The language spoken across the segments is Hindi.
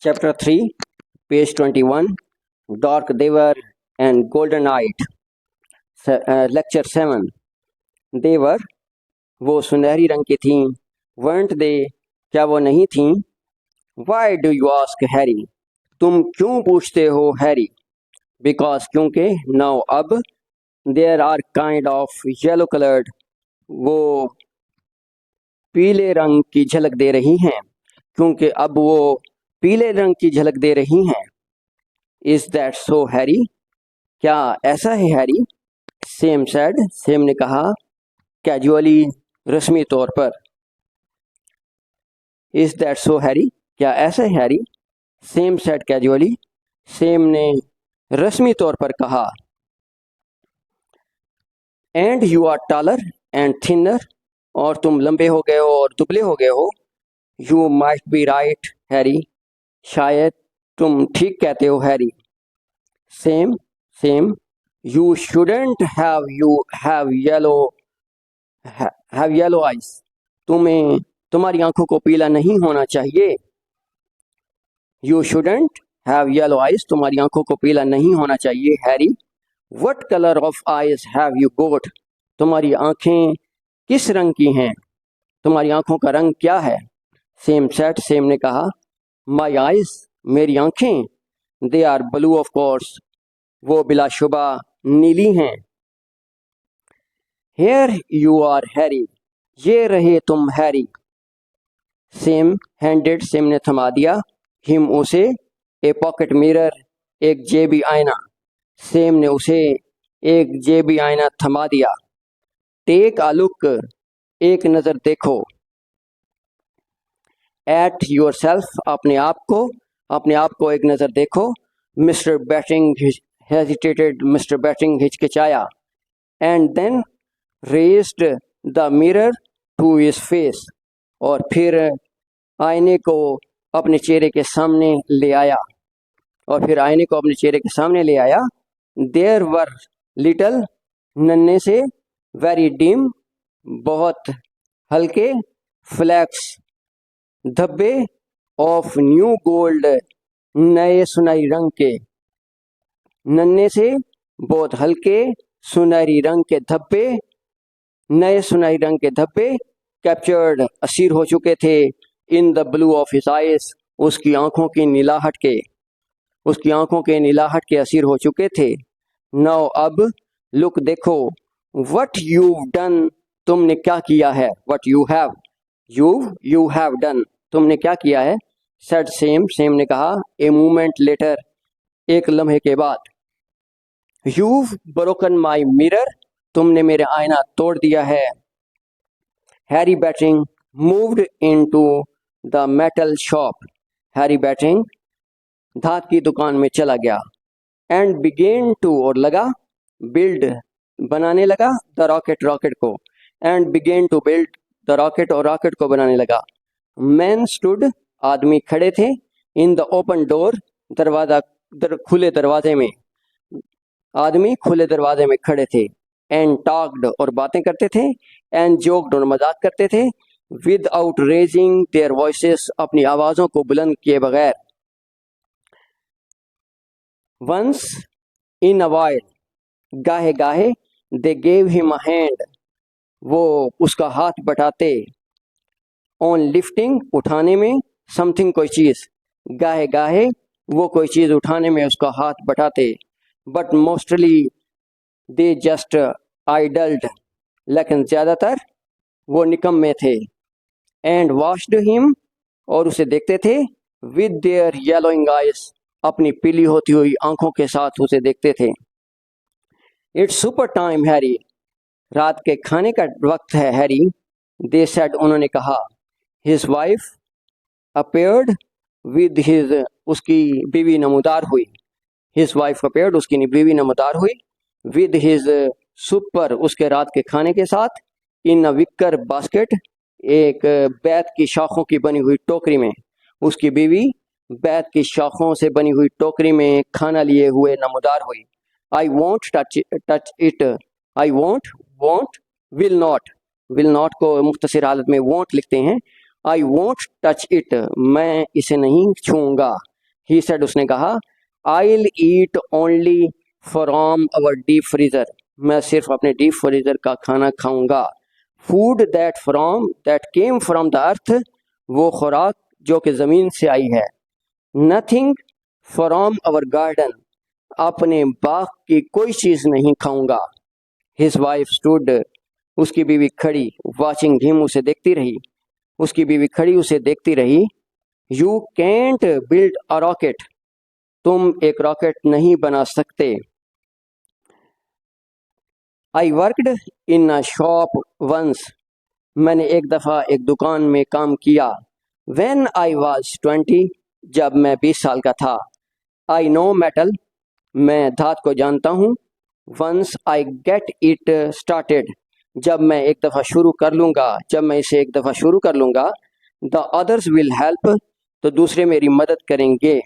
Chapter 3, page 21, Dark Devar and Golden Knight. Lecture 7. देवर वो सुनहरी रंग की थीं, weren't they? क्या वो नहीं थीं? Why do you ask Harry? तुम क्यों पूछते हो हैरी? Because क्योंकि now अब there are kind of yellow colored, वो पीले रंग की झलक दे रही हैं, क्योंकि अब वो पीले रंग की झलक दे रही हैं. Is that so, Harry? क्या ऐसा है हैरी? सेम सेड, सेम ने कहा, कैजुअली, रस्मी तौर पर. Is that so, Harry? क्या ऐसा है Harry? Sam said casually, Sam ने रस्मी तौर पर कहा. And you are taller and thinner, और तुम लंबे हो गए हो और दुबले हो गए हो. You might be right Harry, शायद तुम ठीक कहते हो Harry. Same same, you shouldn't have yellow eyes, तुम्हें तुम्हारी आंखों को पीला नहीं होना चाहिए. You shouldn't have yellow eyes, तुम्हारी आंखों को पीला नहीं होना चाहिए Harry. What colour of eyes have you got, तुम्हारी आंखें किस रंग की हैं, तुम्हारी आंखों का रंग क्या है. सेम सेट, सेम ने कहा, माई आइज, मेरी आंखें, they are blue of course, वो बिलाशुबा नीली हैं. हेयर यू आर हैरी, ये रहे तुम हैरी. सेम हैंडेड, सेम ने थमा दिया, हिम उसे, ए पॉकेट मिरर, एक जेबी आईना. सेम ने उसे एक जेबी आईना थमा दिया. टेक आ लुक, एक नज़र देखो. एट योर सेल्फ, अपने आप को एक नज़र देखो. Mister Batting hesitated, mister Batting हिचकिचाया. And then raised the mirror to his face, और फिर आईने को अपने चेहरे के सामने ले आया. देयर वर लिटल, नन्हे से, वेरी डिम, बहुत हल्के, फ्लैक्स, धब्बे, ऑफ न्यू गोल्ड, नए सुनहरी रंग के. नन्हे से, बहुत हल्के, सुनहरी रंग के धब्बे, नए सुनहरी रंग के धब्बे. कैप्चर्ड, असीर हो चुके थे. In the blue of his eyes, उसकी आंखों के नीलाहट के असीर हो चुके थे. नाउ अब, लुक देखो, व्हाट यू डन, तुमने क्या किया है. व्हाट यू हैव डन, तुमने क्या किया है. सेड सेम, सेम ने कहा, ए मोमेंट लेटर, एक लम्हे के बाद. You've broken my mirror, तुमने मेरे आईना तोड़ दिया है. Harry Batting moved into the metal shop, Harry Batting धात की दुकान में चला गया. and began to, और लगा, build, बनाने लगा, the rocket को. and began to build the rocket, और रॉकेट को बनाने लगा. men stood, आदमी खड़े थे. in the open door, खुले दरवाजे में, आदमी खुले दरवाजे में खड़े थे. एंड टॉक्ड, और बातें करते थे. एंड जोक्ड, और मजाक करते थे. विदाउट रेजिंग देयर वॉइसेस, अपनी आवाज़ों को बुलंद किए बगैर. वंस इन अ वाइल, गाहे गाहे, they gave him a hand, वो उसका हाथ बटाते. ऑन लिफ्टिंग, उठाने में, समथिंग, कोई चीज़. गाहे गाहे, वो कोई चीज़ उठाने में उसका हाथ बटाते. बट मोस्टली दे जस्ट आइडल्ड, लेकिन ज़्यादातर वो निकम्मे थे. एंड वॉच्ड हिम, और उसे देखते थे. विद देयर येलोइंग आइज, अपनी पीली होती हुई आंखों के साथ उसे देखते थे. इट्स सुपर टाइम हैरी, रात के खाने का वक्त है हैरी. दे सेड, उन्होंने कहा. His wife appeared with his, उसकी बीवी नमूदार हुई. हिज वाइफ अपीयर्ड, उसकी बीवी नमूदार हुई. विद हिज सुपर, उसके रात के खाने के साथ. इन अ विकर बास्केट, एक बैत की शाखों की बनी हुई टोकरी में. उसकी बीवी बैत की शाखों से बनी हुई टोकरी में खाना लिए हुए नमूदार हुई. I want touch it, I want, will not को मुख्तसर हालत में वॉन्ट लिखते हैं. आई वॉन्ट टच इट, मैं इसे नहीं छूऊंगा. ही सेड, उसने कहा, I'll eat only from our deep freezer, मैं सिर्फ अपने डीप फ्रीजर का खाना खाऊंगा. Food that came from the earth, वो खुराक जो कि ज़मीन से आई है. Nothing from our garden, अपने बाग की कोई चीज़ नहीं खाऊंगा. His wife stood, उसकी बीवी खड़ी, watching him, उसे देखती रही. उसकी बीवी खड़ी उसे देखती रही. You can't build a rocket, तुम एक रॉकेट नहीं बना सकते. I worked in a shop once, मैंने एक दफ़ा एक दुकान में काम किया. When I was 20, जब मैं 20 साल का था. I know metal, मैं धात को जानता हूँ. Once I get it started, जब मैं एक दफ़ा शुरू कर लूँगा, जब मैं इसे एक दफ़ा शुरू कर लूँगा. The others will help, तो दूसरे मेरी मदद करेंगे.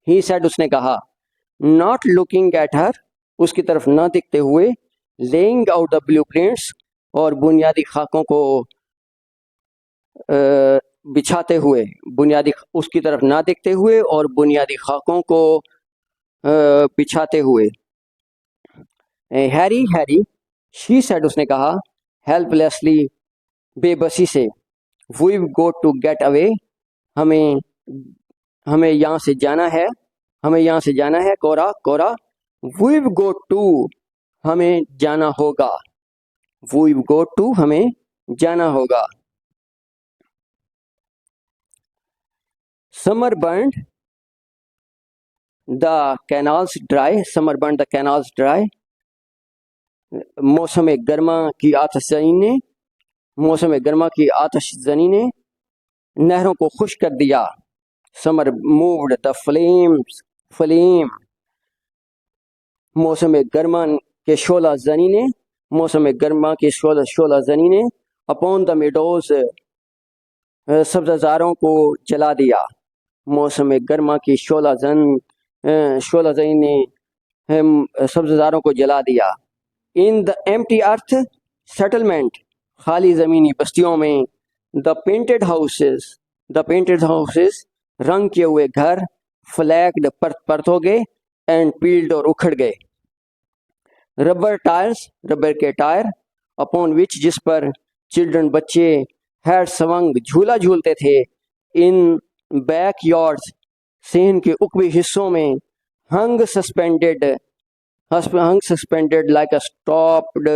He said, उसने कहा. Not looking at her, उसकी तरफ ना देखते हुए. Laying out the blueprints, और बुनियादी खाकों को बिछाते हुए. बुनियादी, उसकी तरफ ना देखते हुए और बुनियादी खाकों को बिछाते हुए. हैरी, हैरी, शी सेड, उसने कहा, हेल्पलेसली, बेबसी से. We've got to get away, हमें यहाँ से जाना है. हमें यहाँ से जाना है. कोरा, कोरा. We've got to, हमें जाना होगा. We've got to, हमें जाना होगा. Summer burned the canals dry, summer burned the canals dry. मौसम गर्मा की आतिशज़नी ने, मौसम गर्मा की आतिशज़नी ने नहरों को खुश कर दिया. Summer moved the flame, मौसम गर्मा के शोला जनी ने, मौसम गर्मा के शोला जनी ने upon the meadows, सब्ज़ारों को जला दिया. मौसम गर्मा की शोला जनी ने सब्ज़ारों को जला दिया. In the empty earth settlement, खाली ज़मीनी बस्तियों में. The painted houses, रंग किए हुए घर. Flagged, परत हो गए. And peeled, और उखड़ गए. Rubber tires, रबर के टायर. Upon which, जिस पर children, बच्चे had swung, झूला झूलते थे. In backyards, सेहन के उकबी हिस्सों में. Hung suspended like a stopped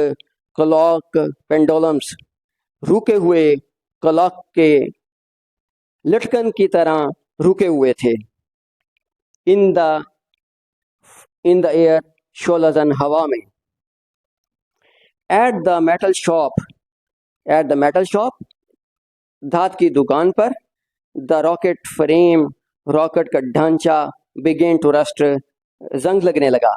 clock pendulums, रुके हुए क्लॉक के लटकन की तरह रुके हुए थे. In the air, शोलाजन हवा में. At the metal shop, धात की दुकान पर. The rocket frame, रॉकेट का ढांचा. Began to rust, जंग लगने लगा.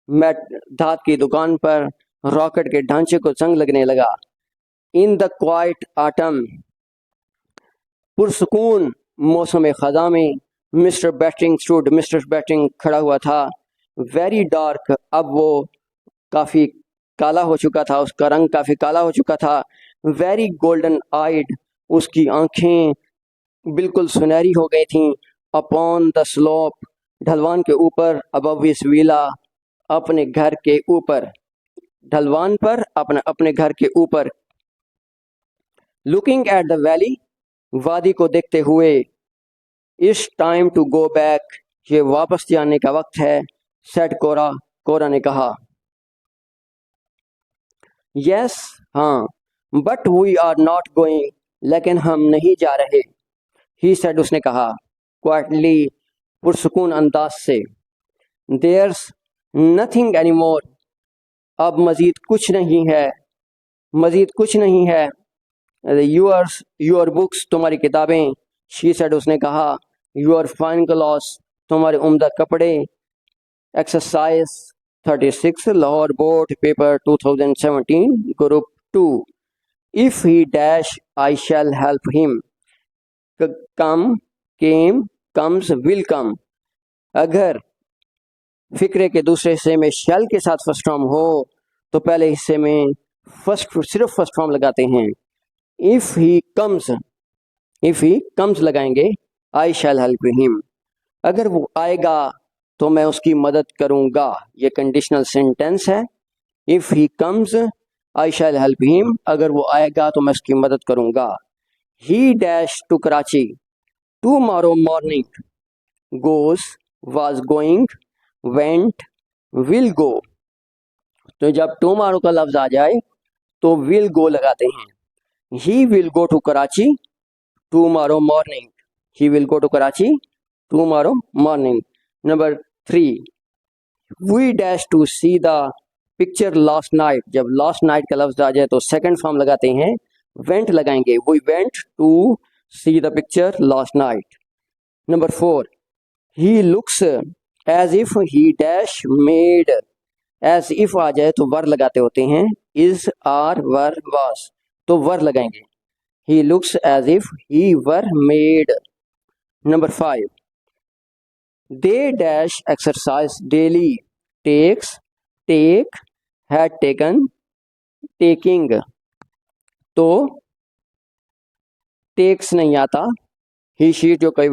धात की दुकान पर रॉकेट के ढांचे को जंग लगने लगा. इन द क्वाइट ऑटम, पुरसकून मौसम खज़ा में. मिस्टर बैटिंग खड़ा हुआ था. वेरी डार्क, अब वो काफ़ी काला हो चुका था, उसका रंग काफ़ी काला हो चुका था. वेरी गोल्डन आइड, उसकी आँखें बिल्कुल सुनहरी हो गई थीं. अपॉन द स्लोप, ढलवान के ऊपर. अबव हिज विला, अपने घर के ऊपर. ढलवान पर, अपने घर के ऊपर. लुकिंग एट द वैली, वादी को देखते हुए. It's time to go back, ये वापस जाने का वक्त है. सेड कोरा ने कहा. यस, हाँ. But we are not going, लेकिन हम नहीं जा रहे. ही सेड, उसने कहा. क्वाइटली, पुरसुकून अंदाज से. देयर्स नथिंग एनी मोर, अब मज़ीद कुछ नहीं है. योर बुक्स, तुम्हारी किताबें. शी सेड, उसने कहा. योर फाइन क्लॉथ्स, तुम्हारे उम्दा कपड़े. Exercise 36, Lahore board paper 2017, group 2. If he dash, I shall help him. Come, came, comes, will come. अगर फिक्रे के दूसरे हिस्से में शैल के साथ फर्स्ट फॉर्म हो तो पहले हिस्से में सिर्फ फर्स्ट फॉर्म लगाते हैं. इफ़ ही कम्स लगाएंगे. I shall help him. अगर वो आएगा तो मैं उसकी मदद करूँगा, ये कंडीशनल सेंटेंस है। If he comes I shall help him, अगर वो आएगा तो मैं उसकी मदद करूँगा। He dash to Karachi tomorrow morning, goes, was going, went, will go. तो जब टुमारो का लफ्ज आ जाए तो विल गो लगाते हैं। He will go to Karachi tomorrow morning, he will go to Karachi tomorrow morning. Number 3, we dash to see the picture last night, जब लास्ट नाइट का लफ्ज आ जाए तो सेकंड फॉर्म लगाते हैं, वेंट लगाएंगे। We went to see the picture last night. Number 4, he looks as if he dash made, as if आ जाए तो वर लगाते होते हैं, इज, आर, वर, वास, तो वर लगाएंगे। He looks as if he were made. Number 5, they dash exercise daily, takes, take, had taken, taking, तो टेक्स नहीं आता। ही शी जो कई